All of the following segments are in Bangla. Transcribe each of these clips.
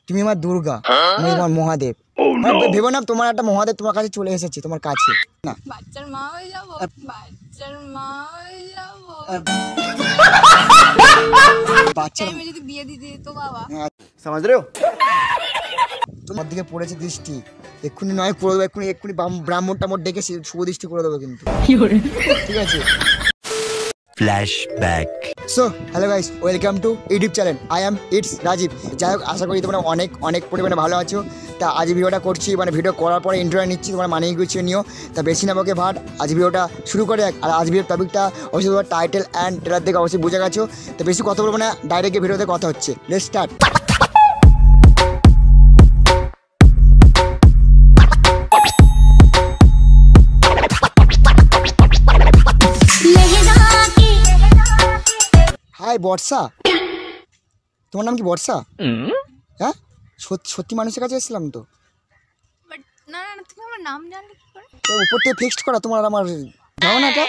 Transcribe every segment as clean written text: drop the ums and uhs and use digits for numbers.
তুমি আমার দুর্গা, আমি তোমার মহাদেব। ভেবো না তোমার একটা মহাদেব তোমার কাছে চলে এসেছে, তোমার কাছে না। বাচ্চার মা হয়ে যাবো, বাচ্চার মা হয়ে যাবো। বাচ্চার আমি যদি বিয়ে দিয়ে দিত বাবা, समझ रहे हो? তোমার দিকে পড়েছে দৃষ্টি, এক্ষুনি নয় করে দেবো, এক্ষুনি ব্রাহ্মণ টামড় ডেকে শুভ দৃষ্টি করে দেবো কিন্তু, ঠিক আছে? Flashback. So hello guys, welcome to YouTube channel I am it's Rajiv. যাই হোক, আশা করি তোমরা অনেক পরিমাণে ভালো আছো। তা আজ ভিডিওটা করছি, মানে ভিডিও করার পরে ইন্ট্রো নিচ্ছি, তোমরা মানিয়ে গুছিয়ে নিও। তা বেশি না আমাকে ভাট, আজ ভিডিওটা শুরু করে এক। আর আজ ভিডিওর টপিকটা অবশ্যই তোমার টাইটেল অ্যান্ড ট্রেলার দেখে অবশ্যই বুঝে গেছো। তো বেশি কথা বলবো না, ডাইরেক্ট ভিডিওতে কথা হচ্ছে। Let's start. হাই বর্ষা, তোমার নাম কি বর্ষা? হ্যাঁ, সত্যি মানুষের কাছে এসেছিলাম তো। বাট না না, তুমি আমার নাম জানলে কি করে? উপর থেকে ফিক্সড করা তোমার আর আমার ধারণাটা।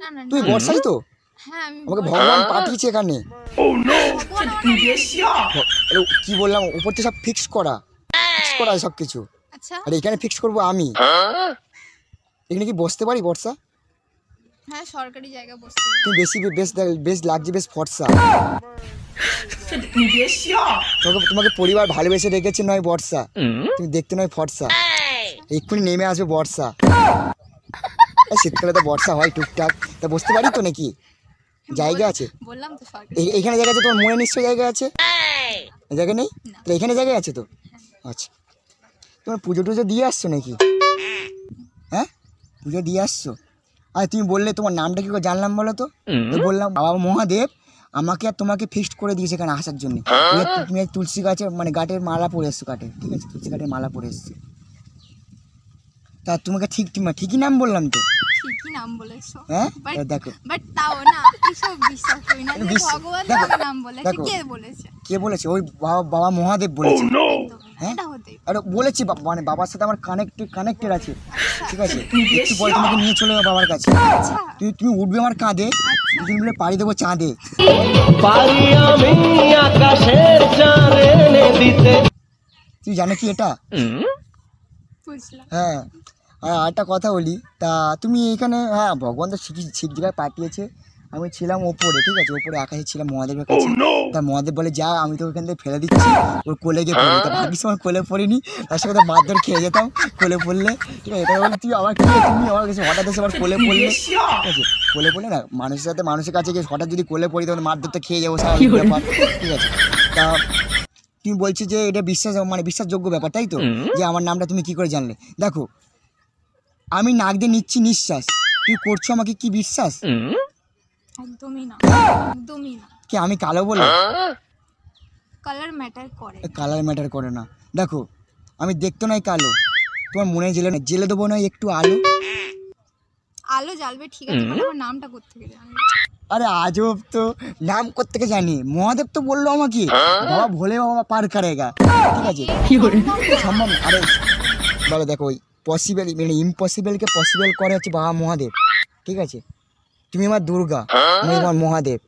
না না, তুই বর্ষাই তো? হ্যাঁ আমি আমাকে ভগবান পাঠিয়েছে এখানে। কি বললাম, উপর থেকে সব ফিক্স করা সব কিছু। আচ্ছা, আর এখানে ফিক্স করবো আমি। এখানে কি বসতে পারি বর্ষা? হ্যাঁ সরকারি জায়গা বসতে। তুমি বেশ লাগছে, বেশ ফর্সা। তোমাকে পরিবার ভালোবেসে রেখেছে নয় বর্ষা, তুমি দেখতে নয় ফর্সা। এক্ষুনি নেমে আসবে বর্ষা। শীতকালে তো বর্ষা হয় টুকটাক, তা বসতে পারি তো নাকি? জায়গা আছে? বললাম তো সরকারি। এখানে জায়গা আছে? তোমার মনে নিশ্চয় জায়গা আছে? জায়গা নেই? তো এখানে জায়গা আছে তো। আচ্ছা, তোমার পুজো টুজো দিয়ে আসছো নাকি? হ্যাঁ, পুজো দিয়ে আসছো। আর তুমি বললে তোমার নামটা কি করে জানলাম বলো তো? বললাম বাবা মহাদেব আমাকে আর তোমাকে ফিক্সড করে দিয়েছে এখানে আসার জন্য। তুমি তুলসী গাছের মানে গাটের মালা পরে এসছো, কাটে, ঠিক আছে? তুলসী গাটের মালা পরে এসছো। তা তোমাকে ঠিকই নাম বললাম তো? ঠিকই নাম বলেছো। হ্যাঁ দেখো, বাট তাও না, এসব বিশ্বাস করি না। ভগবান আমার নাম বলেছে, কে বলেছে? কে বলেছে? ওই বাবা মহাদেব বলেছে। হ্যাঁ, এটা হতেই আর বলেছি মানে বাবার সাথে আমার কানেক্টেড আছে, ঠিক আছে? একটু পরে তোমাকে নিয়ে চলে যাবো বাবার কাছে। তুমি উঠবে আমার কাঁধে, দুজন মিলে পাড়ি দেবো চাঁদে। তুই জানো কি এটা? হ্যাঁ, আর একটা কথা বলি, তা তুমি এখানে, হ্যাঁ ভগবান তো ঠিক জায়গায় পাঠিয়েছে। আমি ছিলাম ওপরে, ঠিক আছে? ওপরে আকাশে ছিলাম মহাদেবের কাছে। তা মহাদেব বলে যা, আমি তো ওখান থেকে ফেলে দিচ্ছি, ওর কোলে গিয়ে পড়ি। তা ভাবিস আমার কোলে পড়িনি, তার সাথে মারধর খেয়ে যেতাম কোলে পড়লে, ঠিক আছে? এটা বলে তুই আবার তুমি আমার কাছে হঠাৎ এসে আবার কোলে পড়লে, ঠিক আছে? কোলে পড়লে না, মানুষের কাছে গিয়ে হঠাৎ যদি কোলে পড়ি তখন মারধর তো খেয়ে যাবো, স্বাভাবিক ব্যাপার, ঠিক আছে? তা তুমি বলছো যে এটা বিশ্বাসযোগ্য ব্যাপার, তাই তো? যে আমার নামটা তুমি কি করে জানলে? দেখো, আমি নাক দিয়ে নিচ্ছি নিঃশ্বাস, তুই করছো আমাকে কি বিশ্বাস? একদমই না, একদমই না। কি আমি কালো বলে? কালার ম্যাটার করে? কালার ম্যাটার করে না। দেখো, আমি দেখতে নয় কালো, তোমার মনে জেলে দেবো নয় একটু আলো জ্বালবে, ঠিক আছে, মানে আমার নামটা কোত্থেকে জানবে? আরে আজব তো, নাম কোত্থেকে জানি? মহাদেব তো বললো আমাকে, বাবা ভোলে বাবা পার করেগা, ঠিক আছে? সম্ভব না। আরে বলো, দেখো ওই পসিবল মানে ইম্পসিবলকে পসিবল করে হচ্ছে বাবা মহাদেব, ঠিক আছে? তুমি আমার দুর্গা, আমি তোমার মহাদেব।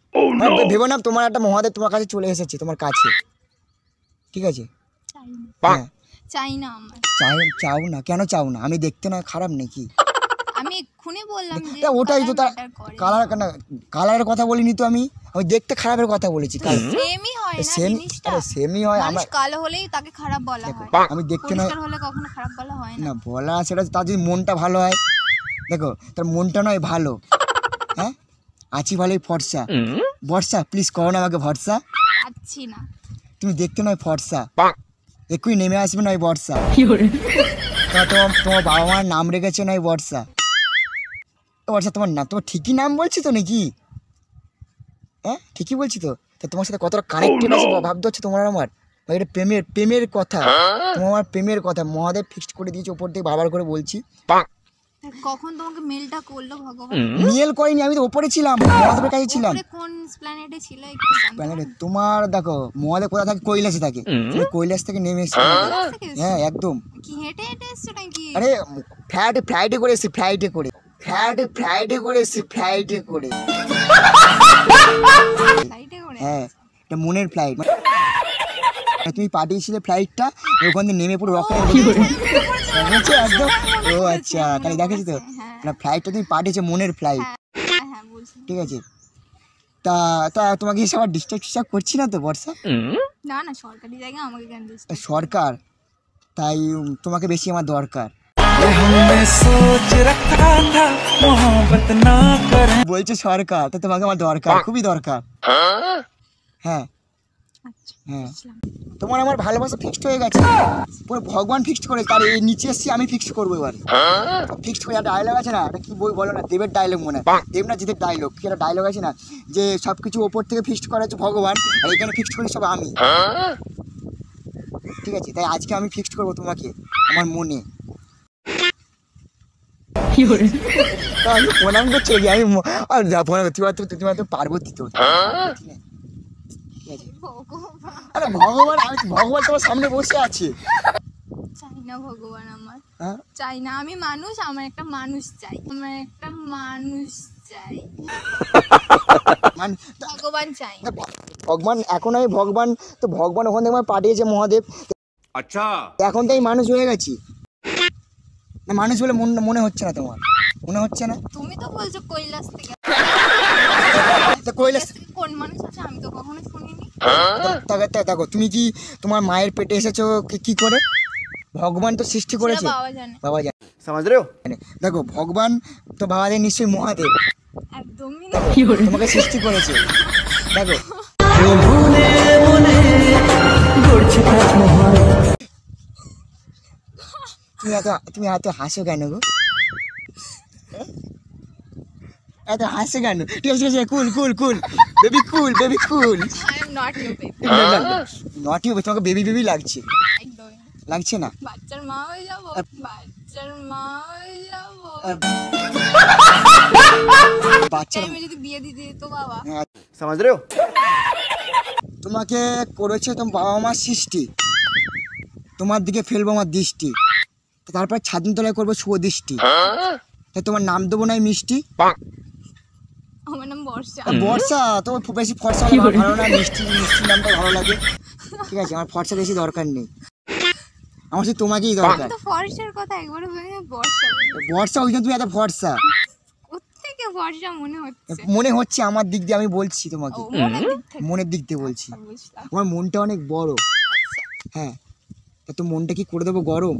ভেবো না তোমার একটা মহাদেব তোমার কাছে চলে এসেছে, তোমার কাছে, ঠিক আছে? হ্যাঁ, চাই না আমার। চাও না? কেন চাও না? আমি দেখতে না খারাপ নাকি? আমি এক্ষুনি বললাম যে ওটাই তো, তার কালারের কথা বলিনি তো, আমি দেখতে খারাপের কথা বলেছি। সেমই হয় না জিনিসটা? সেমই হয়। মানুষ কালো হলেই তাকে খারাপ বলা হয়, আমি দেখতে না পরিষ্কার হলে কখনো খারাপ বলা হয় না। না বলা, সেটা তার যদি মনটা ভালো হয়। দেখো, তার মনটা নয় ভালো। হ্যাঁ, আছি ভালোই ফর্সা। বর্ষা প্লিজ করো না আমাকে ভরসা। আচ্ছি না, তুমি দেখতে নয় ফর্সা, এক্ষুনি নেমে আসবে নয় বর্ষা। তোমার বাবা মার নাম রেখেছে নয় বর্ষা। বর্ষা তোমার নাম, তোমার ঠিকই নাম বলছি তো নাকি? হ্যাঁ ঠিকই বলছি তো। তা তোমার সাথে কতটা কানেক্টেড আছে ভাবতে হচ্ছে তোমার আমার। এটা প্রেমের কথা, তোমার আমার প্রেমের কথা। মহাদেব ফিক্সড করে দিয়েছে ওপর থেকে, বারবার করে বলছি। কখন তোমাকে মেলটা করলো ভগবান? মেল করিনি, আমি তো ওপরে ছিলাম, মহাদেবের কাছে ছিলাম। কোন প্ল্যানেটে ছিল একটু জানতে? তোমার দেখো, মহাদেব কোথা থাকে? কৈলাসে থাকে। তুমি কৈলাস থেকে নেমে এসেছো। হ্যাঁ একদম। কি হেঁটে হেঁটে এসছো নাকি? আরে ফ্লাইটে করে এসেছি, ফ্লাইটে করে হ্যাঁ, এটা মনের ফ্লাইট। তুমি পাঠিয়েছিলে ফ্লাইটটা, ওখান থেকে নেমে পুরো রকেট বলছে একদম। ও আচ্ছা, তাহলে দেখেছি তো না, ফ্লাইটটা তুমি পাঠিয়েছো মনের ফ্লাইট, ঠিক আছে। তা তা তোমাকে এসে আবার ডিস্টার্ব করছি না তো বর্ষা? না না, সরকারি জায়গা আমাকে কেন disturb? সরকার, তাই তোমাকে বেশি আমার দরকার। বলছে সরকার, তো তোমাকে আমার দরকার, খুবই দরকার। হ্যাঁ আচ্ছা, হ্যাঁ, বুঝলাম। তোমার আমার ভালোবাসা ফিক্সড হয়ে গেছে, পুরো ভগবান ফিক্সড করে, তার এই নিচে এসছি আমি ফিক্সড করবো এবার। ফিক্সড করে একটা ডায়লগ আছে না, এটা কি বই বলো না, দেবের ডায়লগ মনে হয়, দেব না জিতের ডায়লগ, কি একটা ডায়লগ আছে না, যে সব কিছু ওপর থেকে ফিক্সড করা হচ্ছে ভগবান, আর এখানে ফিক্সড করি সব আমি, ঠিক আছে। তাই আজকে আমি ফিক্সড করবো তোমাকে আমার মনে। আমি প্রণাম করছি, আমি তোমার তো পার্বতী তো, ভগবান, আরে ভগবান, আমি ভগবান তোমার সামনে বসে আছে। চাই না ভগবান আমার, হ্যাঁ চাই না। আমি মানুষ, আমার একটা মানুষ চাই, আমার একটা মানুষ চাই, ভগবান চাই। ভগবান এখন আমি ভগবান, তো ভগবান ওখান থেকে আমার পাঠিয়েছে মহাদেব, আচ্ছা এখন তো আমি মানুষ হয়ে গেছি না। মানুষ বলে মনে হচ্ছে না তোমার, মনে হচ্ছে না? তুমি তো বলছো কৈলাস থেকে, তো কৈলাস কোন মানুষ আছে আমি তো কখনো শুনিনি। দেখো, তুমি কি তোমার মায়ের পেটে এসেছো কি করে? ভগবান তো সৃষ্টি করেছে, সেটা বাবা জানে। বাবা জানে, समझ रहे हो? দেখো ভগবান তো বাবাদের নিশ্চয়ই মহাদেব, একদমই না। তোমাকে সৃষ্টি করেছে। দেখো তুমি এত হাসো কেন গো? এত হাসো কেন? ঠিক আছে ঠিক আছে, cool cool cool baby, cool baby cool. I am not you baby. Not you, তোমাকে বেবি বেবি লাগছে, একদমই না। লাগছে না? বাচ্চার মা হয়ে যাবো, বাচ্চার মা হয়ে যাবো। বাচ্চা আমি যদি বিয়ে দিতে তো বাবা। समझ रहे हो? তোমাকে করেছে তোমার বাবা মার সৃষ্টি, তোমার দিকে ফেলবো আমার দৃষ্টি, তারপর ছাদন তলায় করবো শুভ দৃষ্টি, তাই তোমার নাম দেবো না মিষ্টি। আমার নাম বর্ষা। বর্ষা তোমার খুব বেশি ফর্সা ভালো না, মিষ্টি মিষ্টি নামটা ভালো লাগে, ঠিক আছে। আমার ফর্সা বেশি দরকার নেই, আমার শুধু তোমাকেই দরকার। তো ফর্সার কথা একবারও বলি না, বর্ষা বলি। বর্ষা ওই জন্য তুমি এত ফর্সা কোত্থেকে বর্ষা মনে হচ্ছে? মনে হচ্ছে আমার দিক দিয়ে, আমি বলছি তোমাকে, ও, মনের দিক থেকে। মনের দিক দিয়ে বলছি। বুঝলাম। আমার মনটা অনেক বড়, হ্যাঁ। তা তো মনটা কি করে দেবো গরম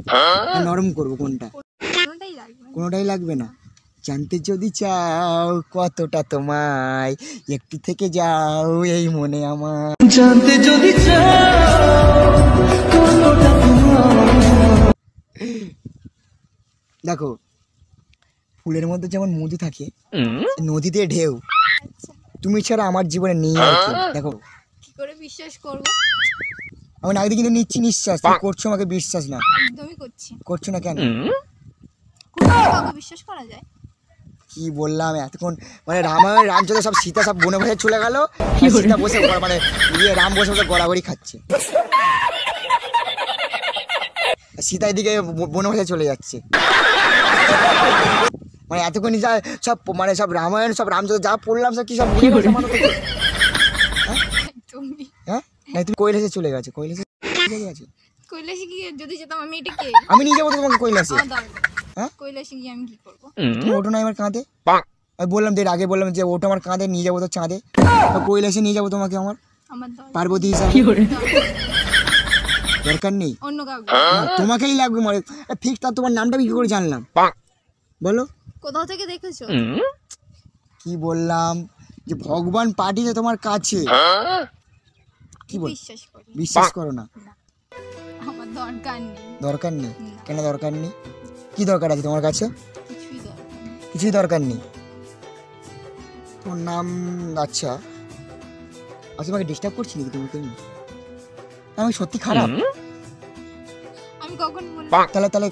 না নরম করবো, কোনটা? কোনোটাই লাগবে না। কোনোটাই লাগবে না। জানতে যদি চাও কতটা তোমায়, একটু থেকে যাও এই মনে আমার। জানতে যদি চাও কতটা তোমায়। দেখো ফুলের মধ্যে যেমন মধু থাকে, নদীতে ঢেউ, আচ্ছা, তুমি ছাড়া আমার জীবনে নেই আর কেউ। দেখো কি করে বিশ্বাস করব? আমি নাকি কিন্তু নিচ্ছি নিঃশ্বাস, তুমি করছো আমাকে বিশ্বাস না, একদমই করছি। করছো না কেন? কোথায় কাউকে বিশ্বাস করা যায়? কি বললাম এতক্ষণ, মানে রামায়ণ রামচন্দ্র সব সীতা সব বনে বসে চলে গেল, সীতা বসে মানে রাম বসে বসে গড়াগড়ি খাচ্ছে, সীতা এদিকে বনে বসে চলে যাচ্ছে। মানে এতক্ষণ যা সব মানে সব রামায়ণ সব রামচন্দ্র যা পড়লাম সব কি সব ভুলে গেছো মাথা থেকে? একদমই। হ্যাঁ না, তুমি কৈলাসে চলে গেছো, কৈলাসে চলে গেছো। কৈলাসে গিয়ে যদি যেতাম আমি, এটা কে? আমি নিয়ে যাবো তো তোমাকে কৈলাসে। আমার দরকার। হ্যাঁ? কৈলাসে গিয়ে আমি কি করব? তুমি ওঠো না আমার কাঁধে, আমি বললাম যে এর আগে বললাম যে ওটা আমার কাঁধে নিয়ে যাবো তো চাঁদে, কৈলাসে নিয়ে যাবো তোমাকে আমার আমার দরকার। পার্বতী হিসাবে। দরকার নেই, অন্য কাউকে। তোমাকেই লাগবে মানে ফিক্স। তার তোমার নামটা আমি কি করে জানলাম বলো? কোথাও থেকে দেখেছো? কি বললাম যে ভগবান পাঠিয়েছে তোমার কাছে, কি বল? বিশ্বাস করি। বিশ্বাস করো না? না, আমার দরকার নেই। দরকার নেই? না। কেন দরকার নেই? কি দরকার আছে তোমার কাছে? কিছুই দরকার নেই। কিছুই দরকার নেই। তোমার নাম আচ্ছা, আচ্ছা তোমাকে ডিস্টার্ব করছি নাকি তোমাকে? আমি সত্যি খারাপ? আমি কখন বললাম? তাহলে তাহলে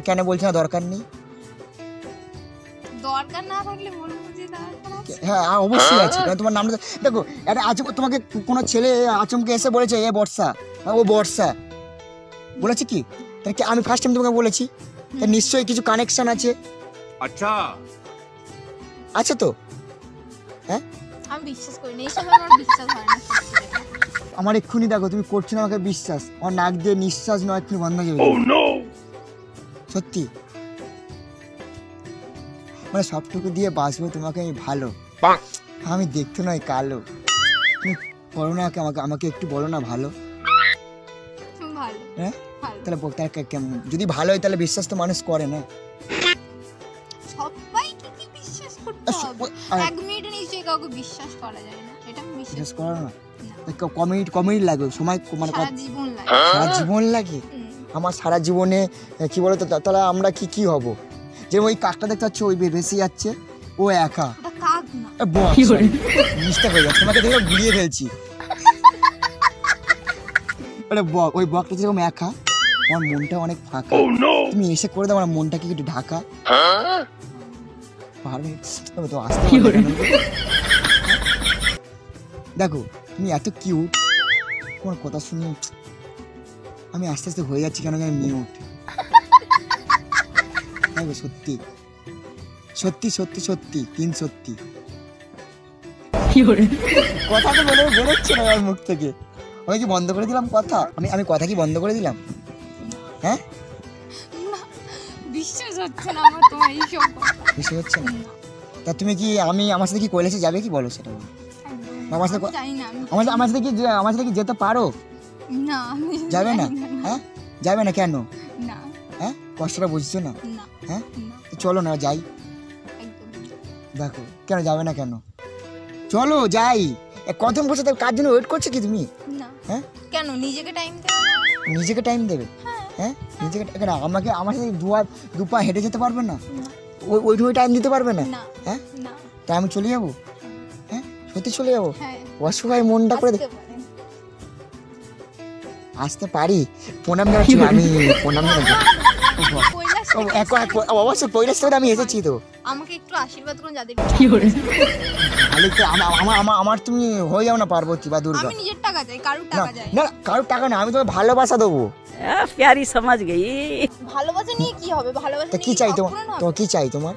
কেন বলছো না দরকার নেই? দরকার না থাকলে বলবো যে দরকার আছে। হ্যাঁ অবশ্যই আছে, কারণ তোমার নামটা দেখো, একটা আজ তোমাকে কোনো ছেলে আচমকে এসে বলেছে এ বর্ষা, ও বর্ষা বলেছে কি? তাহলে কি আমি ফার্স্ট টাইম তোমাকে বলেছি? তা নিশ্চয়ই কিছু কানেকশন আছে। अच्छा আছে তো? হ্যাঁ আমি বিশ্বাস করি না, এইসব আমার বিশ্বাস হয় না। আমার এক্ষুনি দেখো তুমি করছো না আমাকে বিশ্বাস, আমার নাক দিয়ে নিঃশ্বাস নয় এক্ষুনি বন্ধ হয়ে যাবে। সত্যি মানে সবটুকু দিয়ে বাঁচবো তোমাকে আমি ভালো, আমি দেখতে নয় কালো। তুমি বলো না আমাকে, আমাকে একটু বলো না ভালো। ভালো হ্যাঁ ভালো। তাহলে তার কেমন যদি ভালো হয় তাহলে বিশ্বাস তো মানুষ করে না। সবাইকে কি বিশ্বাস করতে হবে? এক মিনিটে নিশ্চয়ই কাউকে বিশ্বাস করা যায় না, এটা আমি বিশ্বাস করো না, না। কমিট লাগে সময় মানে সারা জীবন লাগে। সারা জীবন লাগে। আমার সারা জীবনে কি বলতো তাহলে আমরা কি হব? যে ওই কাকটা দেখতে পাচ্ছ ওই ভেসে যাচ্ছে, ও একা। ওটা কাক না। মিস্টেক হয়ে যাচ্ছে, তোমাকে দেখে ঘুরিয়ে ফেলছি। ওটা বক, ওই বকটা যেরকম একা, আমার মনটা অনেক ফাঁকা। তুমি এসে করে দাও আমার মনটাকে একটু ঢাকা। পারবে তো আসতে পারবে না। দেখো তুমি এত কিউট, তোমার কথা শুনে আমি আস্তে আস্তে হয়ে যাচ্ছি কেন জানি মিউট। দেখো সত্যি সত্যি সত্যি সত্যি তিন সত্যি কথা তো বেরোচ্ছে না আমার মুখ থেকে। আমি কি বন্ধ করে দিলাম কথা? আমি কথা কি বন্ধ করে দিলাম? হ্যাঁ না, বিশ্বাস হচ্ছে না আমার তোমার এইসব কথা। বিশ্বাস হচ্ছে না? তা তুমি কি আমার সাথে কি কৈলাসে যাবে কি বলো সেটা বলো। আমার সাথে জানি না আমি। আমার সাথে কি যেতে পারো? না আমি যাবে না? জানি হ্যাঁ যাবে না কেন? না হ্যাঁ কষ্টটা বুঝছো না? না হ্যাঁ না, তো চলো না যাই। একদম দেখো কেন যাবে না কেন? চলো যাই। কতক্ষণ বসে কার জন্য ওয়েট করছো কি তুমি? না। হ্যাঁ কেন নিজেকে টাইম দেবে না? নিজেকে টাইম দেবে? হ্যাঁ নিজেকে কেন আমাকে আমার সাথে দু পা হেঁটে যেতে পারবে না? না ওই টাইম দিতে পারবে না? না হ্যাঁ না। তা আমি চলে যাবো? হ্যাঁ সত্যি চলে যাবো? হ্যাঁ অসহায় মনটা করে আসতে পারেন। আসতে পারি? প্রণাম জানাচ্ছি আমি, প্রণাম জানাচ্ছি। কৈলাস ও, অবশ্যই কৈলাস থেকে আমি এসেছি তো। আমাকে একটু আশীর্বাদ করুন যাদের খালি তো আমার তুমি হয়ে যাও না পার্বতী বা দুর্গা। আমি নিজের টাকা চাই, কারুর না টাকা চাই না কারোর টাকা না, আমি তোমার ভালোবাসা দেবো। प्यारी समझ गई। ভালোবাসা নিয়ে কি হবে? ভালোবাসা তা নিয়ে কি চাই তোমার? অপূরণ হবে? তোমার কি চাই তোমার?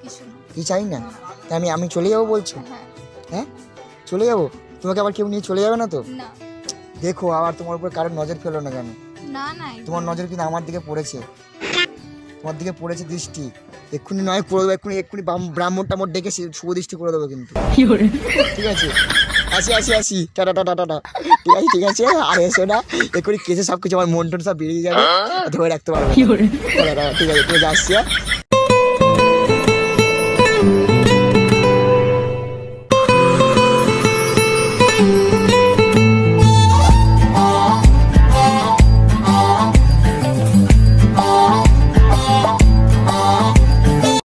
কিছু না। কি চাই না? তা আমি চলে যাবো বলছো? হ্যাঁ হ্যাঁ চলে যাবো? তোমাকে আবার কেউ নিয়ে চলে যাবে না তো? না দেখো আবার তোমার উপর কারোর নজর ফেলো না কেন। না না তোমার নজর কিন্তু আমার দিকে পড়েছে, তোমার দিকে পড়েছে দৃষ্টি। এক্ষুনি নয় করে দেবো, এক্ষুনি ব্রাহ্মণ টামড় ডেকে শুভ দৃষ্টি করে দেবো কিন্তু। ঠিক আছে আসি টাটা টাটা টাটা। ঠিক আছে আর এসো না, এক্ষুনি কেসে সব কিছু আমার মন টন সব বেরিয়ে যাবে, ধরে রাখতে পারবে না। ঠিক আছে আসছি।